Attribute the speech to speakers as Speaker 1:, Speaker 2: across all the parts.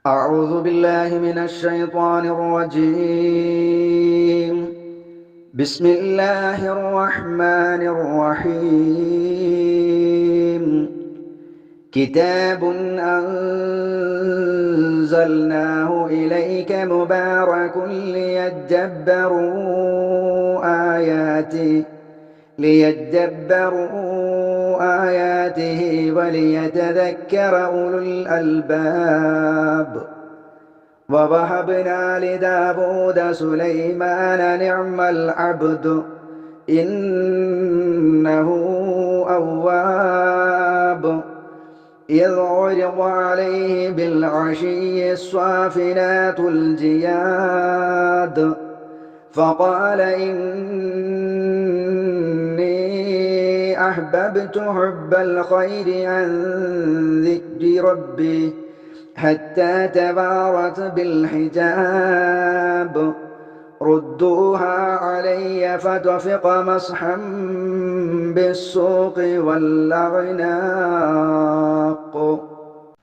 Speaker 1: أعوذ بالله من الشيطان الرجيم. بسم الله الرحمن الرحيم. كتاب أنزلناه إليك مبارك ليدبروا آياته وليتذكر أولو الألباب. ووهبنا لداود سليمان نعم العبد إنه أواب. إذ عرض عليه بالعشي الصافنات الجياد فقال إني أحببت حب الخير عن ذكر ربي حتى تبارت بالحجاب. ردوها علي فتفق مسحا بالسوق والأعناق.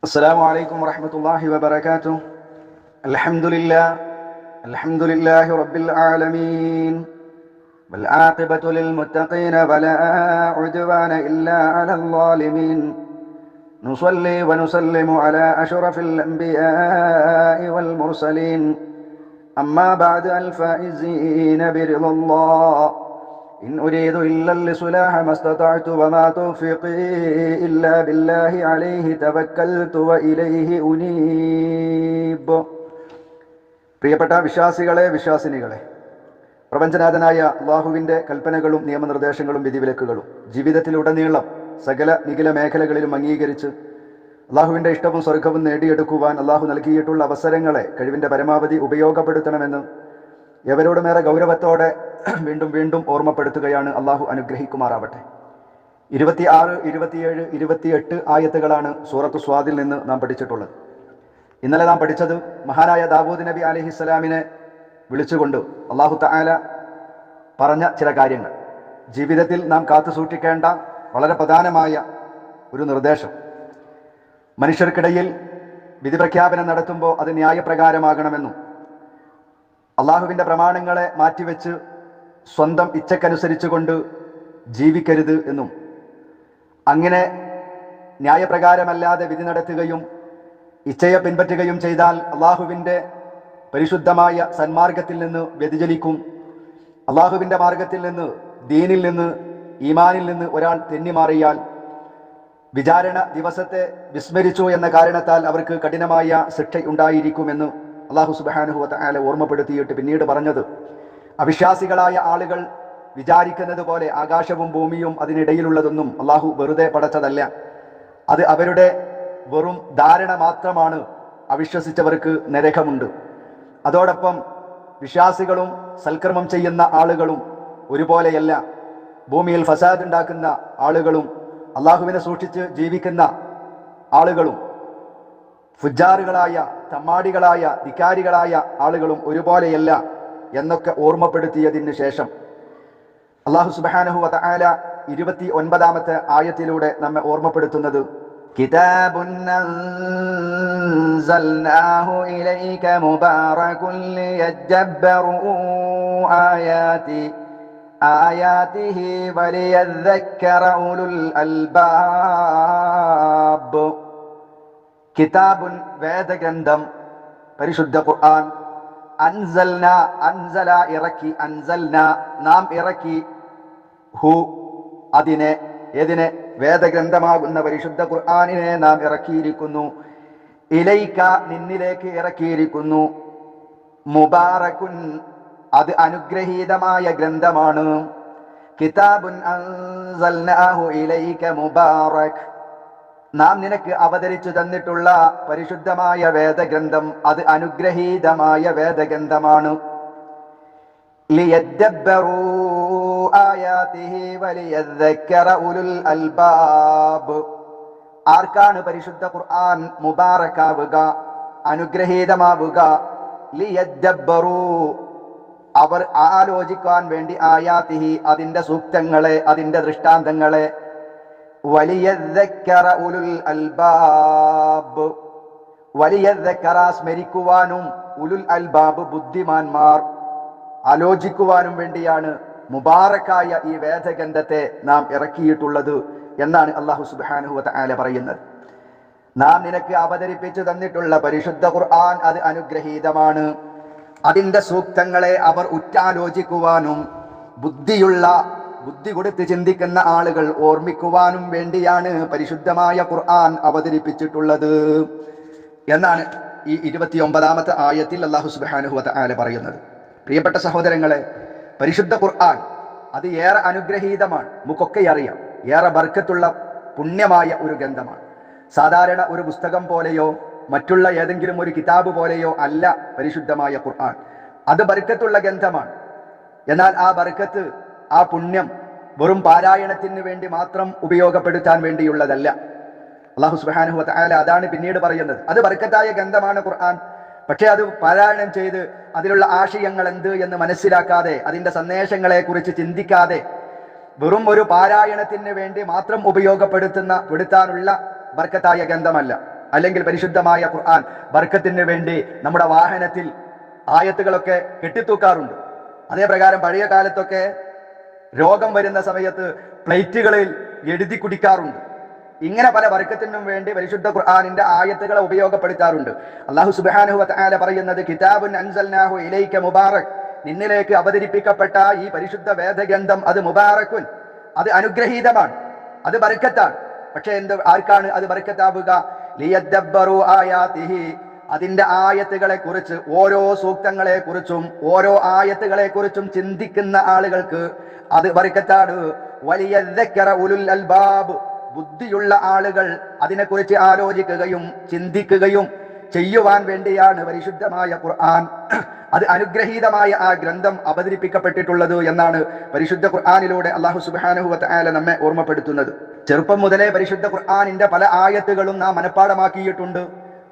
Speaker 1: السلام عليكم ورحمة الله وبركاته. الحمد لله رب العالمين، والعاقبة للمتقين ولا عدوان إلا على الظالمين. نصلي ونسلم على أشرف الأنبياء والمرسلين، أما بعد الفائزين برضا الله. إن أريد إلا الإصلاح ما استطعت وما توفيقي إلا بالله عليه توكلت وإليه أنيب. പ്രിയപ്പെട്ട വിശ്വാസികളെ, വിശ്വാസിനികളെ, പ്രപഞ്ചനാഥനായ അള്ളാഹുവിൻ്റെ കൽപ്പനകളും നിയമനിർദ്ദേശങ്ങളും വിധിവിലക്കുകളും ജീവിതത്തിലുടനീളം സകല നിഖില മേഖലകളിലും അംഗീകരിച്ച് അള്ളാഹുവിൻ്റെ ഇഷ്ടവും സ്വർഗവും നേടിയെടുക്കുവാൻ അള്ളാഹു നൽകിയിട്ടുള്ള അവസരങ്ങളെ കഴിവിൻ്റെ പരമാവധി ഉപയോഗപ്പെടുത്തണമെന്ന് എവരോടുമേറെ ഗൗരവത്തോടെ വീണ്ടും വീണ്ടും ഓർമ്മപ്പെടുത്തുകയാണ്. അള്ളാഹു അനുഗ്രഹിക്കുമാറാവട്ടെ. 26, 27, 28 ആയത്തുകളാണ് സൂറത്തു സ്വാദിൽ നിന്ന് നാം പഠിച്ചിട്ടുള്ളത്. ഇന്നലെ നാം പഠിച്ചത് മഹാനായ ദാവൂദ് നബി അലൈഹിസ്സലാമിനെ വിളിച്ചുകൊണ്ട് അള്ളാഹു തആല പറഞ്ഞ ചില കാര്യങ്ങൾ, ജീവിതത്തിൽ നാം കാത്തു സൂക്ഷിക്കേണ്ട വളരെ പ്രധാനമായ ഒരു നിർദ്ദേശം. മനുഷ്യർക്കിടയിൽ വിധി പ്രഖ്യാപനം നടത്തുമ്പോൾ അത് ന്യായപ്രകാരമാകണമെന്നും അള്ളാഹുവിൻ്റെ പ്രമാണങ്ങളെ മാറ്റിവെച്ച് സ്വന്തം ഇച്ഛക്കനുസരിച്ചുകൊണ്ട് ജീവിക്കരുത് എന്നും, അങ്ങനെ ന്യായപ്രകാരമല്ലാതെ വിധി നടത്തുകയും ഇച്ഛയെ പിൻപറ്റുകയും ചെയ്താൽ അള്ളാഹുവിൻ്റെ പരിശുദ്ധമായ സന്മാർഗത്തിൽ നിന്ന് വ്യതിചലിക്കും. അള്ളാഹുവിൻ്റെ മാർഗത്തിൽ നിന്ന്, ദീനിൽ നിന്ന്, ഈമാനിൽ നിന്ന് ഒരാൾ തെന്നിമാറിയാൽ വിചാരണ ദിവസത്തെ വിസ്മരിച്ചു എന്ന കാരണത്താൽ അവർക്ക് കഠിനമായ ശിക്ഷ ഉണ്ടായിരിക്കുമെന്ന് അള്ളാഹു സുബ്ഹാനഹു വ തആല ഓർമ്മപ്പെടുത്തിയിട്ട് പിന്നീട് പറഞ്ഞത്, അവിശ്വാസികളായ ആളുകൾ വിചാരിക്കുന്നത് പോലെ ആകാശവും ഭൂമിയും അതിനിടയിലുള്ളതൊന്നും അള്ളാഹു വെറുതെ പടച്ചതല്ല. അത് അവരുടെ വെറും ധാരണ മാത്രമാണ്. അവിശ്വസിച്ചവർക്ക് നരകമുണ്ട്. അതോടൊപ്പം വിശ്വാസികളും സൽക്കർമ്മം ചെയ്യുന്ന ആളുകളും ഒരുപോലെയല്ല. ഭൂമിയിൽ ഫസാദ് ഉണ്ടാക്കുന്ന ആളുകളും അള്ളാഹുവിനെ സൂക്ഷിച്ച് ജീവിക്കുന്ന ആളുകളും ഫുജാറുകളായ, തമ്മാടികളായ, ധിക്കാരികളായ ആളുകളും ഒരുപോലെയല്ല എന്നൊക്കെ ഓർമ്മപ്പെടുത്തിയതിന് ശേഷം അള്ളാഹു സുബ്ഹാനഹു വ തആല 29-ാമത്തെ ആയത്തിലൂടെ നമ്മെ ഓർമ്മപ്പെടുത്തുന്നത്, കിതാബുൻ അൻസൽനാഹു ഇലൈക മുബാറകുൻ ലിയദ്ദബ്ബറൂ ആയാതിഹി വലിയദ്ദക്കറ ഉലുൽ അൽബാബ്. കിതാബുൻ വേദഗ്രന്ഥം, പരിശുദ്ധ ഖുർആൻ. അൻസല ഇറക്കി, നാം ഇറക്കി, ഹു അതിനെ, ഏതിനെ? വേദഗ്രന്ഥമാകുന്ന പരിശുദ്ധ ഖുർആനിനെ നാം ഇറക്കിയിരിക്കുന്നു. ഇലൈക നിന്നിലേക്ക് ഇറക്കിയിരിക്കുന്നു. മുബാറകുൻ അത് അനുഗ്രഹീതമായ ഗ്രന്ഥമാണ്. കിതാബുൻ അൻസൽനാഹു ഇലൈക മുബാറക് നാം നിനക്ക് അവതരിച്ചു തന്നിട്ടുള്ള പരിശുദ്ധമായ വേദഗ്രന്ഥം അത് അനുഗ്രഹീതമായ വേദഗ്രന്ഥമാണ്. ലിയദ്ദബ്ബറൂ ആയാതിഹി വലിയദ്ദക്കറ ഉലുൽ അൽബാബ്. ആർക്കാണ് പരിശുദ്ധ ഖുർആൻ മുബാറക്കാവുക, അനുഗ്രഹീതമാവുക? ലിയദ്ദബ്ബറൂ അവർ ആലോചിക്കാൻ വേണ്ടി, ആയാതിഹി അതിൻ്റെ സൂക്തങ്ങളെ, അതിൻ്റെ ദൃഷ്ടാന്തങ്ങളെ, വലിയദ്ദക്കറ ഉലുൽ അൽബാബ് വലിയദ്ദക്കറ സ്മരിക്കുവാനും ഉലുൽ അൽബാബ് ബുദ്ധിമാന്മാർ ആലോചിക്കുവാനും വേണ്ടിയാണ് മുബാറക്കായ ഈ വേദഗ്രന്ഥത്തെ നാം ഇറക്കിയിട്ടുള്ളത് എന്നാണ് അല്ലാഹു സുബ്ഹാനഹു വ തആല പറയുന്നത്. നാം നിനക്ക് അവതരിപ്പിച്ചു തന്നിട്ടുള്ള പരിശുദ്ധ ഖുർആൻ അത് അനുഗ്രഹീതമാണ്. അതിന്റെ സൂക്തങ്ങളെ അവർ ഉറ്റാലോചിക്കുവാനും ബുദ്ധി കൊടുത്ത് ചിന്തിക്കുന്ന ആളുകൾ ഓർമ്മിക്കുവാനും വേണ്ടിയാണ് പരിശുദ്ധമായ ഖുർആൻ അവതരിപ്പിച്ചിട്ടുള്ളത് എന്നാണ് ഈ 29ാമത്തെ ആയത്തിൽ അല്ലാഹു സുബ്ഹാനഹു വ തആല പറയുന്നത്. പ്രിയപ്പെട്ട സഹോദരങ്ങളെ, പരിശുദ്ധ ഖുർആൻ അത് ഏറെ അനുഗ്രഹീതമാണ്. നമുക്കൊക്കെ അറിയാം, ഏറെ ബർക്കത്തുള്ള പുണ്യമായ ഒരു ഗ്രന്ഥമാണ്. സാധാരണ ഒരു പുസ്തകം പോലെയോ മറ്റുള്ള ഏതെങ്കിലും ഒരു കിതാബ് പോലെയോ അല്ല പരിശുദ്ധമായ ഖുർആൻ. അത് ബർക്കത്തുള്ള ഗ്രന്ഥമാണ്. എന്നാൽ ആ ബർക്കത്ത്, ആ പുണ്യം വെറും പാരായണത്തിന് വേണ്ടി മാത്രം ഉപയോഗപ്പെടുത്താൻ വേണ്ടിയുള്ളതല്ല. അല്ലാഹു സുബ്ഹാനഹു വ തആല അതാണ് പിന്നീട് പറയുന്നത്. അത് ബർക്കത്തായ ഗ്രന്ഥമാണ് ഖുർആൻ. പക്ഷെ അത് പാരായണം ചെയ്ത് അതിലുള്ള ആശയങ്ങൾ എന്ത് എന്ന് മനസ്സിലാക്കാതെ, അതിന്റെ സന്ദേശങ്ങളെ കുറിച്ച് ചിന്തിക്കാതെ, വെറും ഒരു പാരായണത്തിന് വേണ്ടി മാത്രം ഉപയോഗപ്പെടുത്താനുള്ള ബർക്കത്തായ ഗ്രന്ഥമല്ല. അല്ലെങ്കിൽ പരിശുദ്ധമായ ഖുർആൻ ബർക്കത്തിന് വേണ്ടി നമ്മുടെ വാഹനത്തിൽ ആയത്തുകളൊക്കെ കെട്ടിത്തൂക്കാറുണ്ട്. അതേ പ്രകാരം പഴയ കാലത്തൊക്കെ രോഗം വരുന്ന സമയത്ത് പ്ലേറ്റുകളിൽ എഴുതി കുടിക്കാറുണ്ട്. ഇങ്ങനെ പല ബർക്കത്തിനും വേണ്ടി പരിശുദ്ധ ഖുർആനിന്റെ ആയത്തുകളെ ഉപയോഗപ്പെടുത്താറുണ്ട്. അല്ലാഹു സുബ്ഹാനഹു വ തആല പറയുന്നത്, കിതാബുൻ അൻസൽനാഹു ഇലൈക മുബാറക്, നിന്നിലേക്ക് അവതരിപ്പിക്കപ്പെട്ട ഈ പരിശുദ്ധ വേദഗ്രന്ഥം അത് മുബാറക്കുൻ, അത് അനുഗ്രഹീതമാണ്, അത് ബർക്കത്താണ്. പക്ഷെ ആർക്കാണ് അത് ബർക്കത്താവുക? ലിയദ്ദബ്ബറു ആയാതിഹി, അതിന്റെ ആയത്തുകളെ കുറിച്ച്, ഓരോ സൂക്തങ്ങളെ കുറിച്ചും ഓരോ ആയത്തുകളെ കുറിച്ചും ചിന്തിക്കുന്ന ആളുകൾക്ക് അത് ബർക്കത്താണ്. വലിയദ്ദക്കറ ഉലുൽ അൽബാബ്, ബുദ്ധിയുള്ള ആളുകൾ അതിനെക്കുറിച്ച് ആലോചിക്കുകയും ചിന്തിക്കുകയും ചെയ്യുവാൻ വേണ്ടിയാണ് പരിശുദ്ധമായ ഖുർആൻ, അത് അനുഗ്രഹീതമായ ആ ഗ്രന്ഥം അവതരിപ്പിക്കപ്പെട്ടിട്ടുള്ളത് എന്നാണ് പരിശുദ്ധ ഖുർആനിലൂടെ അല്ലാഹു സുബ്ഹാനഹു വ തആല നമ്മെ ഓർമ്മപ്പെടുത്തുന്നത്. ചെറുപ്പം മുതലേ പരിശുദ്ധ ഖുർആനിന്റെ പല ആയത്തുകളും നാം മനഃപ്പാടമാക്കിയിട്ടുണ്ട്.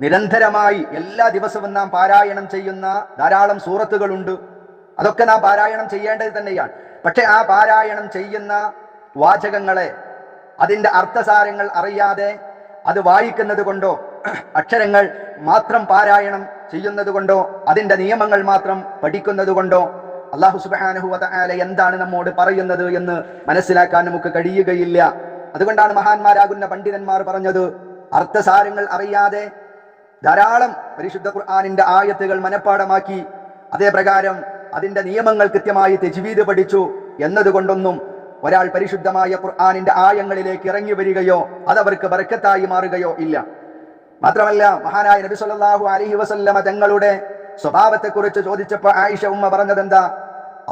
Speaker 1: നിരന്തരമായി എല്ലാ ദിവസവും നാം പാരായണം ചെയ്യുന്ന ധാരാളം സൂറത്തുകളുണ്ട്. അതൊക്കെ നാം പാരായണം ചെയ്യേണ്ടത് തന്നെയാണ്. പക്ഷെ ആ പാരായണം ചെയ്യുന്ന വാചകങ്ങളെ, അതിന്റെ അർത്ഥസാരങ്ങൾ അറിയാതെ അത് വായിക്കുന്നത് കൊണ്ടോ അക്ഷരങ്ങൾ മാത്രം പാരായണം ചെയ്യുന്നത് കൊണ്ടോ അതിന്റെ നിയമങ്ങൾ മാത്രം പഠിക്കുന്നത് കൊണ്ടോ അല്ലാഹു സുബ്ഹാനഹു വ തആല എന്താണ് നമ്മോട് പറയുന്നത് എന്ന് മനസ്സിലാക്കാൻ നമുക്ക് കഴിയുകയില്ല. അതുകൊണ്ടാണ് മഹാന്മാരാകുന്ന പണ്ഡിതന്മാർ പറഞ്ഞത്, അർത്ഥസാരങ്ങൾ അറിയാതെ ധാരാളം പരിശുദ്ധ ഖുർആനിന്റെ ആയത്തുകൾ മനഃപ്പാടമാക്കി അതേ പ്രകാരം അതിന്റെ നിയമങ്ങൾ കൃത്യമായി തജ്വീദ് പഠിച്ചു എന്നതുകൊണ്ടൊന്നും ഒരാൾ പരിശുദ്ധമായ ഖുർആനിന്റെ ആയങ്ങളിലേക്ക് ഇറങ്ങി വരികയോ അതവർക്ക് ബർക്കത്തായി മാറുകയോ ഇല്ല. മാത്രമല്ല, മഹാനായ നബി സല്ലല്ലാഹു അലൈഹി വസല്ലമ തങ്ങളുടെ സ്വഭാവത്തെക്കുറിച്ച് ചോദിച്ചപ്പോൾ ആയിഷ ഉമ്മ പറഞ്ഞതെന്താ?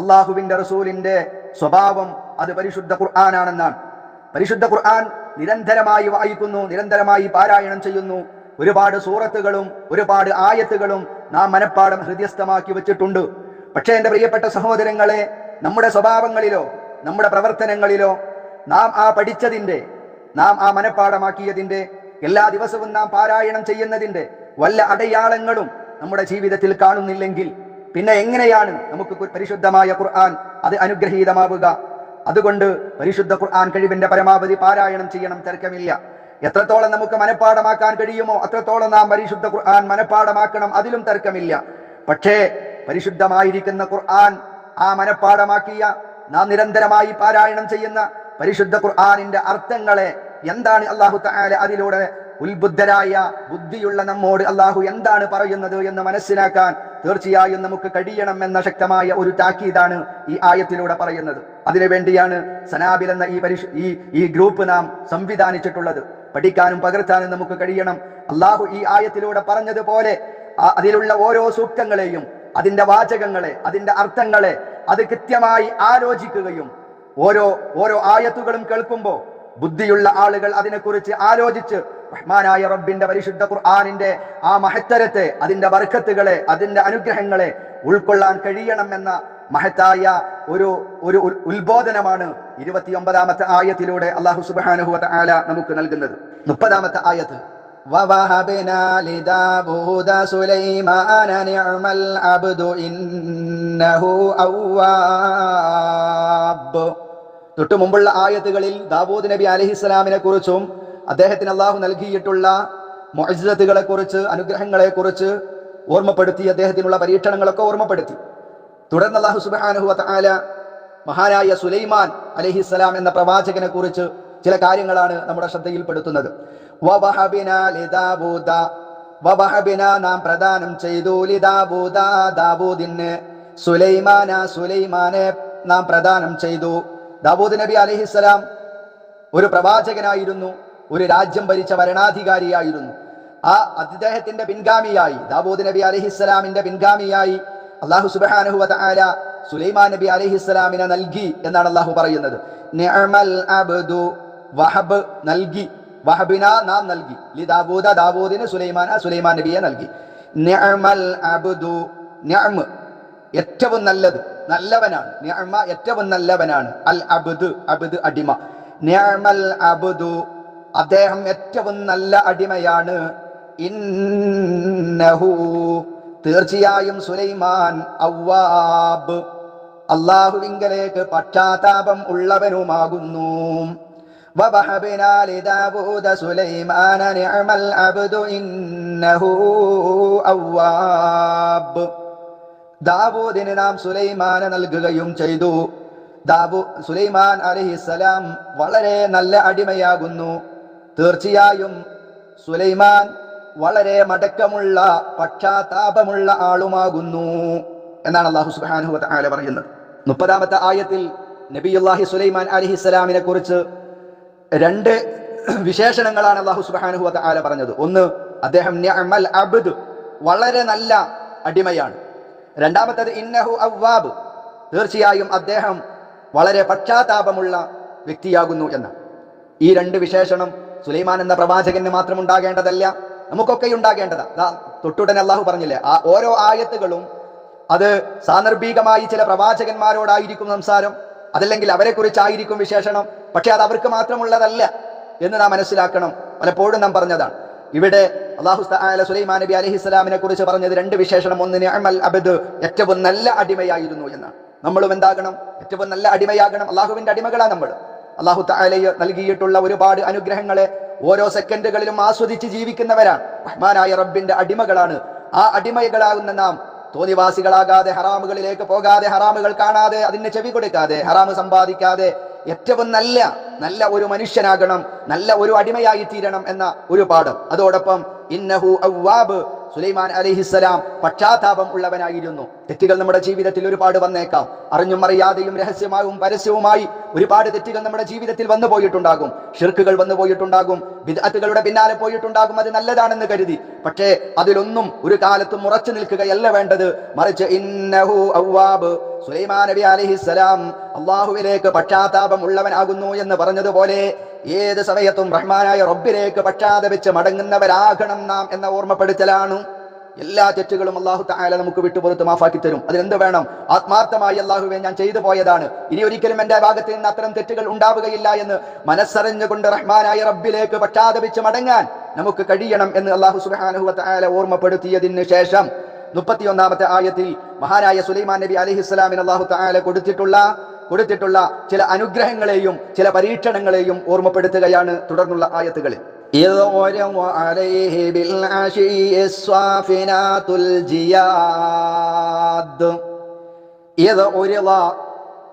Speaker 1: അള്ളാഹുവിന്റെ റസൂലിന്റെ സ്വഭാവം അത് പരിശുദ്ധ ഖുർആനാണെന്നാണ്. പരിശുദ്ധ ഖുർആൻ നിരന്തരമായി വായിക്കുന്നു, നിരന്തരമായി പാരായണം ചെയ്യുന്നു. ഒരുപാട് സൂറത്തുകളും ഒരുപാട് ആയത്തുകളും നാം മനഃപ്പാടം ഹൃദയസ്ഥമാക്കി വെച്ചിട്ടുണ്ട്. പക്ഷേ എന്റെ പ്രിയപ്പെട്ട സഹോദരങ്ങളെ, നമ്മുടെ സ്വഭാവങ്ങളിലോ നമ്മുടെ പ്രവർത്തനങ്ങളിലോ നാം ആ പഠിച്ചതിന്റെ, നാം ആ മനഃപ്പാടമാക്കിയതിന്റെ, എല്ലാ ദിവസവും നാം പാരായണം ചെയ്യുന്നതിന്റെ വല്ല അടയാളങ്ങളും നമ്മുടെ ജീവിതത്തിൽ കാണുന്നില്ലെങ്കിൽ പിന്നെ എങ്ങനെയാണ് നമുക്ക് പരിശുദ്ധമായ ഖുർആൻ അത് അനുഗ്രഹീതമാവുക? അതുകൊണ്ട് പരിശുദ്ധ ഖുർആൻ കഴിവിന്റെ പരമാവധി പാരായണം ചെയ്യണം, തർക്കമില്ല. എത്രത്തോളം നമുക്ക് മനഃപ്പാടമാക്കാൻ കഴിയുമോ അത്രത്തോളം നാം പരിശുദ്ധ ഖുർആൻ മനഃപ്പാടമാക്കണം, അതിലും തർക്കമില്ല. പക്ഷേ പരിശുദ്ധമായിരിക്കുന്ന ഖുർആൻ ആ മനഃപ്പാടമാക്കിയ, നാം നിരന്തരമായി പാരായണം ചെയ്യുന്ന പരിശുദ്ധ ഖുർആനിന്റെ അർത്ഥങ്ങളെ എന്താണ് അല്ലാഹു തആല അതിലൂടെ ഉത്ബുദ്ധരായ ബുദ്ധിയുള്ള നമ്മോട് അല്ലാഹു എന്താണ് പറയുന്നത് എന്ന് മനസ്സിലാക്കാൻ തീർച്ചയായും നമുക്ക് കഴിയണം എന്ന ശക്തമായ ഒരു താക്കീതാണ് ഈ ആയത്തിലൂടെ പറയുന്നത്. അതിനുവേണ്ടിയാണ് സനാബിൽ എന്ന ഈ ഗ്രൂപ്പ് നാം സംവിധാനിച്ചിട്ടുള്ളത്. പഠിക്കാനും പകർത്താനും നമുക്ക് കഴിയണം. അല്ലാഹു ഈ ആയത്തിലൂടെ പറഞ്ഞതുപോലെ അതിലുള്ള ഓരോ സൂക്തങ്ങളെയും, അതിന്റെ വാചകങ്ങളെ, അതിന്റെ അർത്ഥങ്ങളെ അത് കൃത്യമായി ആലോചിക്കുകയും ഓരോ ആയത്തുകളും കേൾക്കുമ്പോൾ ബുദ്ധിയുള്ള ആളുകൾ അതിനെക്കുറിച്ച് ആലോചിച്ച് റഹ്മാനായ റബ്ബിന്റെ പരിശുദ്ധ ഖുർആനിന്റെ ആ മഹത്തരത്തെ, അതിന്റെ ബർക്കത്തുകളെ, അതിന്റെ അനുഗ്രഹങ്ങളെ ഉൾക്കൊള്ളാൻ കഴിയണം എന്ന മഹത്തായ ഒരു ഉത്ബോധനമാണ് 29ാമത്തെ ആയത്തിലൂടെ അല്ലാഹു സുബ്ഹാനഹു വ തആല നമുക്ക് നൽകുന്നത്. 30ാമത്തെ ആയത്ത്, വവഹബനാ ലിദാവൂദ സുലൈമാന നിഅമൽ അബ്ദു ഇന്നഹു അവ്വാബ്. തൊട്ടു മുമ്പുള്ള ആയത്തുകളിൽ ദാവൂദ് നബി അലൈഹിസ്സലാമിനെ കുറിച്ചും അദ്ദേഹത്തിന് അല്ലാഹു നൽകിയിട്ടുള്ള മുഅ്ജിസത്തുകളെ കുറിച്ച്, അനുഗ്രഹങ്ങളെ കുറിച്ച് ഓർമ്മപ്പെടുത്തി, അദ്ദേഹത്തിനുള്ള പരീക്ഷണങ്ങളൊക്കെ ഓർമ്മപ്പെടുത്തി. തുടർന്ന് അല്ലാഹു സുബ്ഹാനഹു വ തആല മഹാനായ സുലൈമാൻ അലൈഹിസ്സലാം എന്ന പ്രവാചകനെ കുറിച്ച് ചില കാര്യങ്ങളാണ് നമ്മുടെ ശ്രദ്ധയിൽപ്പെടുത്തുന്നത്. നാം പ്രദാനം ചെയ്തു ദാവൂദിന് സുലൈമാനെ നാം പ്രദാനം ചെയ്തു. ദാവൂദ് നബി അലൈഹിസ്സലാം ഒരു പ്രവാചകനായിരുന്നു, ഒരു രാജ്യം ഭരിച്ച ഭരണാധികാരിയായിരുന്നു. ആ അദ്ദേഹത്തിന്റെ പിൻഗാമിയായി, ദാവൂദ് നബി അലൈഹിസ്സലാമിന്റെ പിൻഗാമിയായി അല്ലാഹു സുബ്ഹാനഹു വ തആല സുലൈമാൻ നബി അലൈഹിസ്സലാമിനെ നൽകി എന്നാണ് അല്ലാഹു പറയുന്നത്. നിഅമൽ അബ്ദു, വഹബ് നൽകി, വഹബിന നാം നൽകി, ദാവൂദ ദാവൂദിന്, സുലൈമാൻ നബിയെ നൽകി. നിഅമൽ അബ്ദു, നിഅമ ഏറ്റവും നല്ലത്, നല്ലവനാണ്, നിഅമ ഏറ്റവും നല്ലവനാണ്, അൽ അബ്ദു അബ്ദ് അടിമ, നിഅമൽ അബ്ദു അദ്ദേഹം ഏറ്റവും നല്ല അടിമയാണ്. ഇന്നഹു തീർച്ചയായും സുലൈമാൻ അവ്വാബ് അല്ലാഹുവിങ്കലേക്ക് പശ്ചാത്താപം ഉള്ളവനുമാകുന്നു. വവഹബ്നാ ലിദാവൂദ സുലൈമാന നിഅമൽ അബ്ദു ഇന്നഹു അവ്വാബ് ദാവൂദിന് നാം സുലൈമാനെ നൽകുകയും ചെയ്തു. സുലൈമാൻ അലൈഹിസ്സലാം വളരെ നല്ല അടിമയാകുന്നു. തീർച്ചയായും സുലൈമാൻ വളരെ മടക്കമുള്ള, പക്ഷാതാപമുള്ള ആളുമാകുന്നു എന്നാണ് അല്ലാഹു സുബ്ഹാനഹു വ തആല പറയുന്നത്. 30-ാമത്തെ ആയത്തിൽ നബിയുല്ലാഹി സുലൈമാൻ അലൈഹിസ്സലാമിനെ കുറിച്ച് 2 വിശേഷണങ്ങളാണ് അല്ലാഹു സുബ്ഹാനഹു വ തആല പറഞ്ഞത്. ഒന്ന്, അദ്ദേഹം നിഅമൽ അബ്ദ് വളരെ നല്ല അടിമയാണ്. രണ്ടാമത്തേത് ഇന്നഹു അവ്വാബ് തീർച്ചയായും അദ്ദേഹം വളരെ പക്ഷാതാപമുള്ള വ്യക്തിയാകുന്നു എന്ന ഈ 2 വിശേഷണം സുലൈമാൻ എന്ന പ്രവാചകന് മാത്രം ഉണ്ടാകേണ്ടതല്ല, നമുക്കൊക്കെ ഉണ്ടാകേണ്ടതാ. തൊട്ടുടനെ അല്ലാഹു പറഞ്ഞില്ലേ, ആ ഓരോ ആയത്തുകളും അത് സാന്ദർഭികമായി ചില പ്രവാചകന്മാരോടായിരിക്കും സംസാരം, അതല്ലെങ്കിൽ അവരെ കുറിച്ചായിരിക്കും വിശേഷണം. പക്ഷെ അത് അവർക്ക് മാത്രമുള്ളതല്ല എന്ന് നാം മനസ്സിലാക്കണം. പലപ്പോഴും നാം പറഞ്ഞതാണ്. ഇവിടെ അല്ലാഹു തആല സുലൈമാൻ നബി അലൈഹിസ്സലാമിനെ കുറിച്ച് പറഞ്ഞത് 2 വിശേഷണം. ഒന്ന്, നിഅമൽ അബ്ദ് ഏറ്റവും നല്ല അടിമയായിരുന്നു എന്നാണ്. നമ്മളും എന്താകണം? ഏറ്റവും നല്ല അടിമയാകണം. അല്ലാഹുവിന്റെ അടിമകളാണ് നമ്മൾ. അല്ലാഹു തആല നൽകിയിട്ടുള്ള ഒരുപാട് അനുഗ്രഹങ്ങളെ ഓരോ സെക്കൻഡുകളിലും ആസ്വദിച്ച് ജീവിക്കുന്നവരാണ്. റഹ്മാനായ റബ്ബിന്റെ അടിമകളാണ്. ആ അടിമകളാകുന്ന നാം തോന്നിവാസികളാകാതെ, ഹറാമുകളിലേക്ക് പോകാതെ, ഹറാമുകൾ കാണാതെ, അതിന് ചെവി കൊടുക്കാതെ, ഹറാമ് സമ്പാദിക്കാതെ ഏറ്റവും നല്ല ഒരു മനുഷ്യനാകണം, നല്ല ഒരു അടിമയായി തീരണം എന്ന ഒരു പാഠം. അതോടൊപ്പം ഇന്നഹു അവ്വാബ് സുലൈമാൻ അലൈഹിസ്സലാം പക്ഷാതാപം ഉള്ളവനായിരുന്നു. തെറ്റുകൾ നമ്മുടെ ജീവിതത്തിൽ ഒരുപാട് വന്നേക്കാം. അറിഞ്ഞും അറിയാതെയും രഹസ്യമായും പരസ്യവുമായി ഒരുപാട് തെറ്റുകൾ നമ്മുടെ ജീവിതത്തിൽ വന്നു പോയിട്ടുണ്ടാകും. ഷിർക്കുകൾ വന്നു പോയിട്ടുണ്ടാകും, ബിദ്അത്തുകളുടെ പിന്നാലെ പോയിട്ടുണ്ടാകും. അത് നല്ലതാണെന്ന് കരുതി. പക്ഷേ അതിലൊന്നും ഒരു കാലത്തും ഉറച്ചു നിൽക്കുകയല്ല വേണ്ടത്. മറിച്ച് ഇന്നഹു അവ്വാബ് സുലൈമാൻ നബി അലൈഹിസ്സലാം അല്ലാഹുവിലേക്ക് പക്ഷാതാപം ഉള്ളവനാകുന്നു എന്ന് പറഞ്ഞതുപോലെ ഏത് സമയത്തും റഹ്മാനായ റബ്ബിലേക്ക് പക്ഷാതപിച്ച് മടങ്ങുന്നവരാകണം നാം എന്ന ഓർമ്മപ്പെടുത്തലാണ്. എല്ലാ തെറ്റുകളും അല്ലാഹു തആല നമുക്ക് വിട്ടുപുറത്ത് മാഫാക്കി തരും. അതിനെന്ത് വേണം? ആത്മാർത്ഥമായി അല്ലാഹുവേ ഞാൻ ചെയ്തു പോയതാണ്, ഇനി ഒരിക്കലും എന്റെ ഭാഗത്ത് നിന്ന് അത്തരം തെറ്റുകൾ ഉണ്ടാവുകയില്ല എന്ന് മനസ്സറിഞ്ഞുകൊണ്ട് റഹ്മാനായ റബ്ബിലേക്ക് പക്ഷാതപിച്ച് മടങ്ങാൻ നമുക്ക് കഴിയണം എന്ന് അല്ലാഹു സുബ്ഹാനഹു വ തആല ഓർമ്മപ്പെടുത്തിയതിന് ശേഷം 31-ാമത്തെ ആയത്തിൽ മഹാനായ സുലൈമാൻ നബി അലൈഹിസ്സലാമിന് അല്ലാഹു തആല കൊടുത്തിട്ടുള്ള ചില അനുഗ്രഹങ്ങളെയും ചില പരീക്ഷണങ്ങളെയും ഓർമ്മപ്പെടുത്തുകയാണ് തുടർന്നുള്ള ആയത്തുകളിൽ.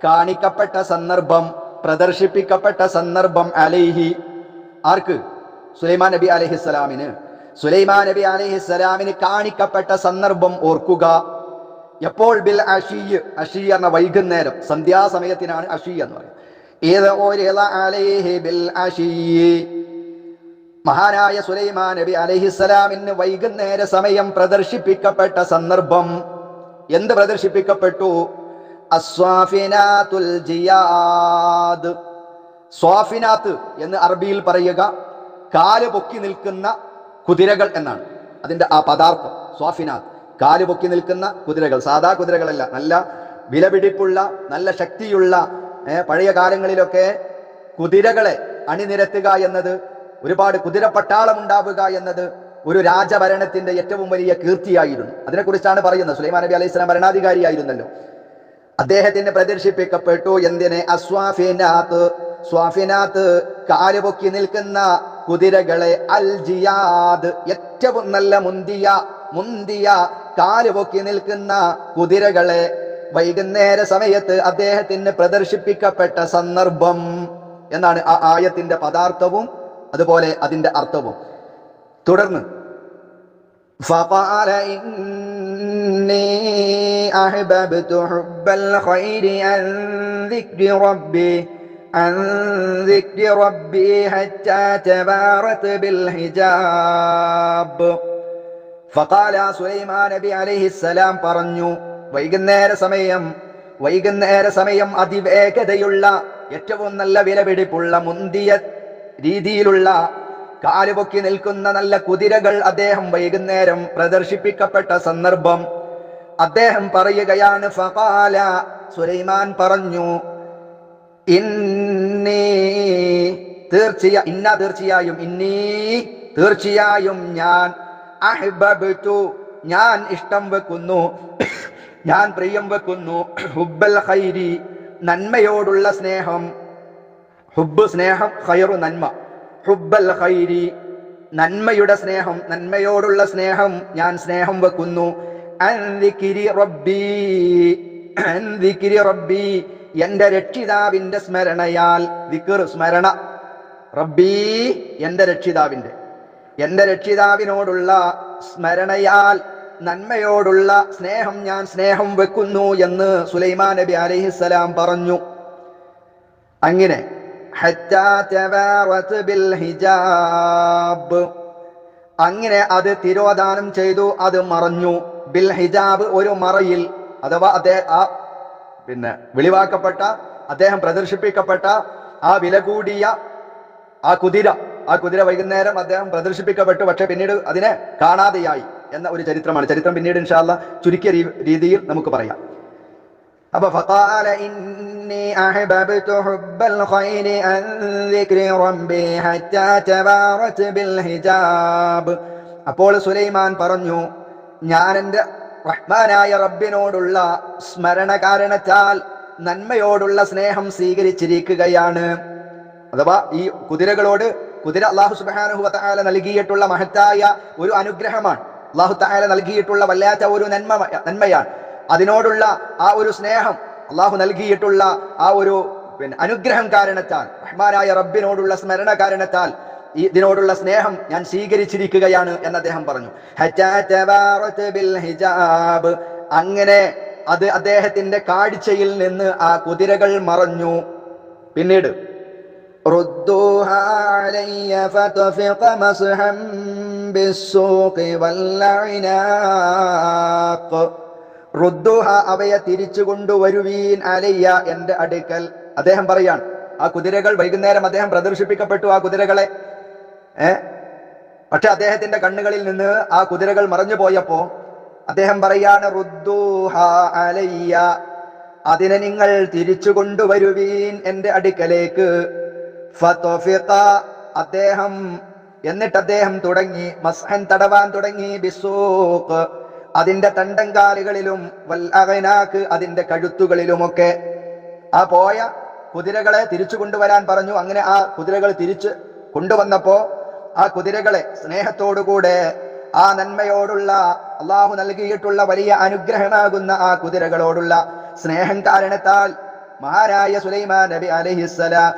Speaker 1: കാണിക്കപ്പെട്ട സന്ദർഭം, പ്രദർശിപ്പിക്കപ്പെട്ട സന്ദർഭം, അലൈഹി ആർക്ക്? സുലൈമാൻ നബി അലൈഹിസ്സലാമിന്. സുലൈമാൻ നബി അലൈഹിസ്സലാമിന് കാണിക്കപ്പെട്ട സന്ദർഭം ഓർക്കുക. എപ്പോൾ? ബിൽ അശീയ്. അശീ എന്ന വൈകുന്നേരം, സന്ധ്യാസമയത്തിനാണ് അശീ എന്ന് പറയുന്നത്. മഹാനായ സുലൈമാൻ നബി അലൈഹിസ്സലാമിന് വൈകുന്നേര സമയം പ്രദർശിപ്പിക്കപ്പെട്ട സന്ദർഭം. എന്ത് പ്രദർശിപ്പിക്കപ്പെട്ടു? അസ്വാഫിനാത്തുൽ ജിയാദ്. സ്വാഫിനാത്ത് എന്ന് അറബിയിൽ പറയുക കാല് പൊക്കി നിൽക്കുന്ന കുതിരകൾ എന്നാണ് അതിന്റെ ആ പദാർത്ഥം. സ്വാഫിനാത്ത്, കാല് പൊക്കി നിൽക്കുന്ന കുതിരകൾ. സാധാ കുതിരകളല്ല, നല്ല വിലപിടിപ്പുള്ള, നല്ല ശക്തിയുള്ള. പഴയ കാലങ്ങളിലൊക്കെ കുതിരകളെ അണിനിരത്തുക എന്നത്, ഒരുപാട് കുതിരപ്പട്ടാളം ഉണ്ടാവുക എന്നത് ഒരു രാജഭരണത്തിന്റെ ഏറ്റവും വലിയ കീർത്തിയായിരുന്നു. അതിനെക്കുറിച്ചാണ് പറയുന്നത്. സുലൈമാൻ നബി അലൈഹി സ്വലാം ഭരണാധികാരിയായിരുന്നല്ലോ. അദ്ദേഹത്തിന് പ്രദർശിപ്പിക്കപ്പെട്ടു എന്തിനെ? അസ്വാഫിനാത്ത്. സ്വാഫിനാത്ത് കാല് പൊക്കി നിൽക്കുന്ന കുതിരകളെ, അൽ ജിയാദ് ഏറ്റവും നല്ല മുന്തിയ കാലുപൊക്കി നിൽക്കുന്ന കുതിരകളെ വൈകുന്നേര സമയത്ത് അദ്ദേഹത്തിന് പ്രദർശിപ്പിക്കപ്പെട്ട സന്ദർഭം എന്നാണ് ആ ആയത്തിന്റെ പദാർത്ഥവും അതുപോലെ അതിന്റെ അർത്ഥവും. തുടർന്ന് فقال إني أحببت حب الخير عن ذكر ربي حتى تبارت بالحجاب. فقال സുലൈമാൻ നബി അലൈഹിസ്സലാം പറഞ്ഞു, വൈകുന്നേര സമയം അതിവേഗതയുള്ള ഏറ്റവും നല്ല വിലപിടിപ്പുള്ള മുന്തിയ രീതിയിലുള്ള കാലുപൊക്കി നിൽക്കുന്ന നല്ല കുതിരകൾ അദ്ദേഹം വൈകുന്നേരം പ്രദർശിപ്പിക്കപ്പെട്ട സന്ദർഭം അദ്ദേഹം പറയുകയാണ്. ഫഖാല സുലൈമാൻ പറഞ്ഞു, തീർച്ചയായും ഞാൻ അഹ്ബബ്തു ഞാൻ ഇഷ്ടം വെക്കുന്നു, ഞാൻ പ്രിയം വെക്കുന്നു, ഹുബ്ബൽ ഖൈരി നന്മയോടുള്ള സ്നേഹം, ഹുബ്ബ് സ്നേഹം, ഖൈറു നന്മ, ഹുബ്ബൽ ഖൈരി നന്മയുടെ സ്നേഹം, നന്മയോടുള്ള സ്നേഹം ഞാൻ സ്നേഹം വെക്കുന്നു. അൻ ദിക്രി റബ്ബി എന്റെ രക്ഷിതാവിന്റെ സ്മരണയാൽ, ദിക്ർ സ്മരണ, റബ്ബി എന്റെ രക്ഷിതാവിനോടുള്ള സ്മരണയാൽ നന്മയോടുള്ള സ്നേഹം ഞാൻ സ്നേഹം വെക്കുന്നു എന്ന് സുലൈമാൻ നബി അലൈഹിസ്സലാം പറഞ്ഞു. അങ്ങനെ അങ്ങനെ അത് തിരോധാനം ചെയ്തു, അത് മറഞ്ഞു. ബിൽ ഹിജാബ് ഒരു മറയിൽ, അഥവാ വെളിവാക്കപ്പെട്ട അദ്ദേഹം പ്രദർശിപ്പിക്കപ്പെട്ട ആ വില കൂടിയ ആ കുതിര വൈകുന്നേരം അദ്ദേഹം പ്രദർശിപ്പിക്കപ്പെട്ടു. പക്ഷെ പിന്നീട് അതിനെ കാണാതെയായി എന്ന ഒരു ചരിത്രമാണ്. ചരിത്രം പിന്നീട് ഇൻഷാ അല്ലാഹ് ചുരുക്കിയ രീതിയിൽ നമുക്ക് പറയാം. അപ്പൊ ഫഖാല ഇന്നി അഹ്ബബ്തു ഹുബ്ബൽ ഖൈരി അൻ ദിക്രി റബ്ബി ഹത്താ തബാറത് ബിൽ ഹിജാബ്. അപ്പോൾ സുലൈമാൻ പറഞ്ഞു, ഞാൻ എൻ്റെ റഹ്മാനായ റബ്ബിനോടുള്ള സ്മരണ കാരണത്താൽ നന്മയോടുള്ള സ്നേഹം സ്വീകരിച്ചിരിക്കുകയാണ്. അഥവാ ഈ കുതിര അല്ലാഹു സുബ്ഹാനഹു വ തആല നൽകിയിട്ടുള്ള മഹത്തായ ഒരു അനുഗ്രഹമാണ്. അല്ലാഹു തആല നൽകിയിട്ടുള്ള വല്ലാത്ത ഒരു നന്മയാണ്. അതിനോടുള്ള ആ ഒരു സ്നേഹം, അല്ലാഹു നൽകിയിട്ടുള്ള ആ ഒരു അനുഗ്രഹം കാരണത്താൽ, റഹ്മാനായ റബ്ബിനോടുള്ള സ്മരണ കാരണത്താൽ ഇതിനോടുള്ള സ്നേഹം ഞാൻ സ്വീകരിച്ചിരിക്കുകയാണ് എന്ന് അദ്ദേഹം പറഞ്ഞു. അങ്ങനെ അത് അദ്ദേഹത്തിന്റെ കാഴ്ചയിൽ നിന്ന് ആ കുതിരകൾ മറഞ്ഞു. പിന്നീട് അവയെ തിരിച്ചു കൊണ്ടുവരുവീൻ അലയ്യ എന്റെ അടുക്കൽ. അദ്ദേഹം പറയാൻ, ആ കുതിരകൾ വൈകുന്നേരം അദ്ദേഹം പ്രദർശിപ്പിക്കപ്പെട്ടു, ആ കുതിരകളെ പക്ഷെ അദ്ദേഹത്തിന്റെ കണ്ണുകളിൽ നിന്ന് ആ കുതിരകൾ മറഞ്ഞു പോയപ്പോ അദ്ദേഹം പറയാണ്, റുദ്ദൂഹ അലയ്യ, അതിനെ നിങ്ങൾ തിരിച്ചു കൊണ്ടുവരുവീൻ എന്റെ അടുക്കലേക്ക്. എന്നിട്ട് അദ്ദേഹം തുടങ്ങി മസ്ഹൻ തടവാൻ തുടങ്ങി, ബിസൂഖ് അതിന്റെ തണ്ടങ്കാലുകളിലും, വൽ അഗ്നാഖ് അതിന്റെ കഴുത്തുകളിലുമൊക്കെ. ആ പോയ കുതിരകളെ തിരിച്ചു കൊണ്ടുവരാൻ പറഞ്ഞു. അങ്ങനെ ആ കുതിരകൾ തിരിച്ചു കൊണ്ടുവന്നപ്പോ ആ കുതിരകളെ സ്നേഹത്തോടുകൂടെ ആ നന്മയോടുള്ള അള്ളാഹു നൽകിയിട്ടുള്ള വലിയ അനുഗ്രഹമാകുന്ന ആ കുതിരകളോടുള്ള സ്നേഹം കാരണത്താൽ മഹാനായ സുലൈമാൻ നബി അലൈഹിസ്സലാം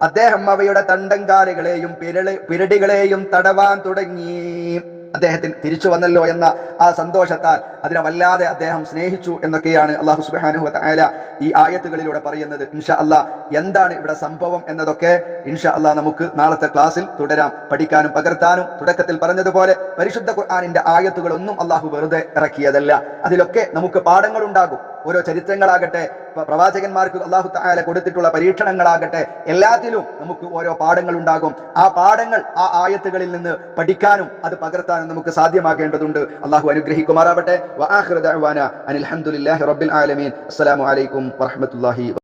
Speaker 1: അദ്ദേഹം അവയുടെ തണ്ടങ്കാലുകളെയും പിരടികളെയും തടവാൻ തുടങ്ങി. അദ്ദേഹത്തിന് തിരിച്ചു വന്നല്ലോ എന്ന ആ സന്തോഷത്താൽ അതിനെ വല്ലാതെ അദ്ദേഹം സ്നേഹിച്ചു എന്നൊക്കെയാണ് അല്ലാഹു സുബ്ഹാനഹു വ തആല ഈ ആയത്തുകളിലൂടെ പറയുന്നത്. ഇൻഷാ അല്ലാഹ് എന്താണ് ഇവിടെ സംഭവം എന്നതൊക്കെ ഇൻഷാ അല്ലാഹ് നമുക്ക് നാളത്തെ ക്ലാസ്സിൽ തുടരാം, പഠിക്കാനും പകർത്താനും. തുടക്കത്തിൽ പറഞ്ഞതുപോലെ പരിശുദ്ധ ഖുർആനിന്റെ ആയത്തുകളൊന്നും അല്ലാഹു വെറുതെ ഇറക്കിയതല്ല. അതിലൊക്കെ നമുക്ക് പാഠങ്ങളുണ്ടാകും. ഓരോ ചരിത്രങ്ങളാകട്ടെ, പ്രവാചകന്മാർക്ക് അല്ലാഹു തആല കൊടുത്തിട്ടുള്ള പരീക്ഷണങ്ങളാകട്ടെ, എല്ലാത്തിലും നമുക്ക് ഓരോ പാഠങ്ങൾ ഉണ്ടാകും. ആ പാഠങ്ങൾ ആ ആയത്തുകളിൽ നിന്ന് പഠിക്കാനും അത് പകർത്താനും നമുക്ക് സാധ്യമാകേണ്ടതുണ്ട്. അല്ലാഹു അനുഗ്രഹിക്കുമാറാവട്ടെ. വആഖിറു ദഅ്വാനാ അനിൽ ഹംദുലില്ലാഹി റബ്ബിൽ ആലമീൻ. അസ്സലാമു അലൈക്കും വറഹ്മത്തുള്ളാഹി